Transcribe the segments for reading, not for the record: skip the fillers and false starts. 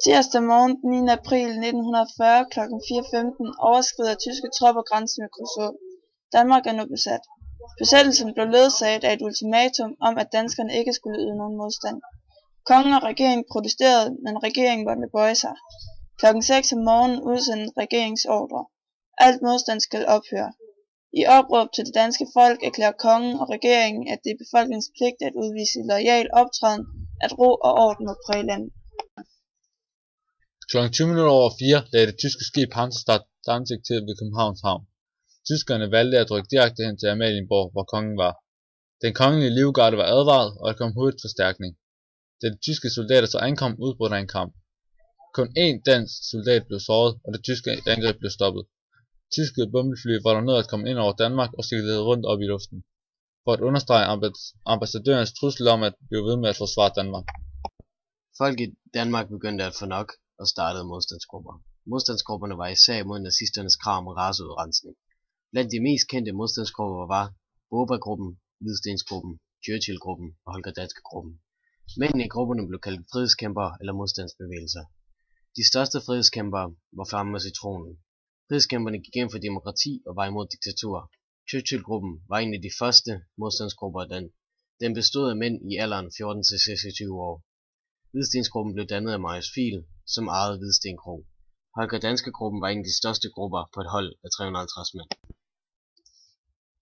Tirsdag morgen den 9. april 1940 kl. 4:15 overskrider tyske tropper grænsen ved Kruså. Danmark er nu besat. Besættelsen blev ledsaget af et ultimatum om, at danskerne ikke skulle yde nogen modstand. Kongen og regeringen protesterede, men regeringen måtte bøje sig. Klokken 6 om morgenen udsendte regeringsordre. Alt modstand skal ophøre. I opråb til det danske folk erklærer kongen og regeringen, at det er befolkningens pligt at udvise loyal optræden, at ro og orden må præge landet. Klokken 4:20 lagde det tyske skib Hansestadt Danzig til ved Københavns havn. Tyskerne valgte at rykke direkte hen til Amalienborg, hvor kongen var. Den kongelige livgarde var advaret, og der kom hurtigt forstærkning. Da de tyske soldater så ankom, udbrød der en kamp. Kun én dansk soldat blev såret, og det tyske angreb blev stoppet. Tyske bombefly var dog nødt at komme ind over Danmark og cyklede rundt op i luften, for at understrege ambassadørens trussel om at blive ved med at forsvare Danmark. Folk i Danmark begyndte at få nok og startede modstandsgrupper. Modstandsgrupperne var især imod nazisternes krav om raceudrensning. Blandt de mest kendte modstandsgrupper var Boba-gruppen, Hvidstensgruppen, Churchill-gruppen og Holger Danske-gruppen. Mændene i grupperne blev kaldt frihedskæmpere eller modstandsbevægelser. De største frihedskæmpere var Flammen og Citronen. Frihedskæmperne gik ind for demokrati og var imod diktatur. Churchill-gruppen var en af de første modstandsgrupper af den bestod af mænd i alderen 14 til 26 år. Hvidstensgruppen blev dannet af Marius Fiel, som ejede Hvidsten Kro. Holger Danske-gruppen var en af de største grupper på et hold af 350 mænd.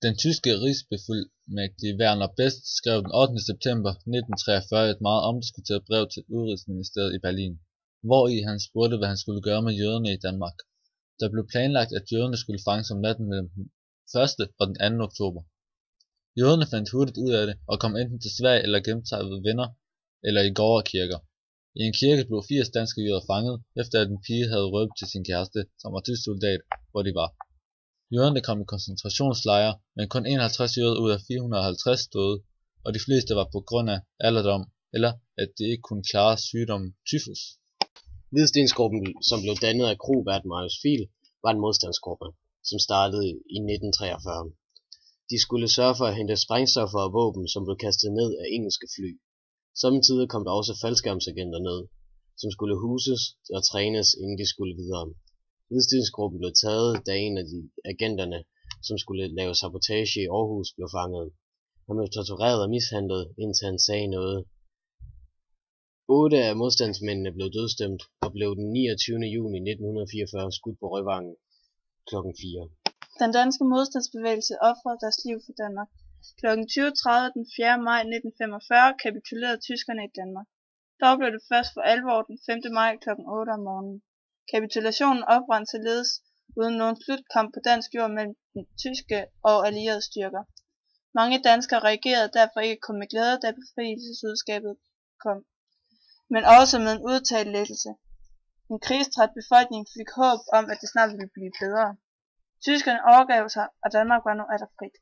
Den tyske rigsbefuldmægtig Werner Best skrev den 8. september 1943 et meget omdiskuteret brev til Udenrigsministeriet i Berlin, hvori han spurgte, hvad han skulle gøre med jøderne i Danmark. Der blev planlagt, at jøderne skulle fanges om natten mellem den 1. og den 2. oktober. Jøderne fandt hurtigt ud af det og kom enten til Sverige eller gemte sig ved venner eller i gårde og kirker. I en kirke blev 80 danske jøder fanget, efter at en pige havde røbet til sin kæreste, som var tysk soldat, hvor de var. Jøderne kom i koncentrationslejre, men kun 51 jøder ud af 450 døde, og de fleste var på grund af alderdom, eller at de ikke kunne klare sygdommen tyfus. Hvidstensgruppen, som blev dannet af krovært Marius Fiel, var en modstandsgruppe, som startede i 1943. De skulle sørge for at hente sprængstoffer og våben, som blev kastet ned af engelske fly. Samtidig kom der også faldskærmsagenter ned, som skulle huses og trænes, inden de skulle videre. Hvidstensgruppen blev taget, da en af de agenterne, som skulle lave sabotage i Aarhus, blev fanget. Han blev tortureret og mishandlet, indtil han sagde noget. 8 af modstandsmændene blev dødsdømt og blev den 29. juni 1944 skudt på Rødvangen kl. 4. Den danske modstandsbevægelse ofrede deres liv for Danmark. Kl. 20:30 den 4. maj 1945 kapitulerede tyskerne i Danmark. Dog blev det først for alvor den 5. maj kl. 8 om morgenen. Kapitulationen oprandt således uden nogen slutkamp på dansk jord mellem den tyske og allierede styrker. Mange danskere reagerede derfor ikke kun med glæde, da befrielsesudskabet kom, men også med en udtalt lettelse. En krigstræt befolkning fik håb om, at det snart ville blive bedre. Tyskerne overgav sig, og Danmark var nu atter frit.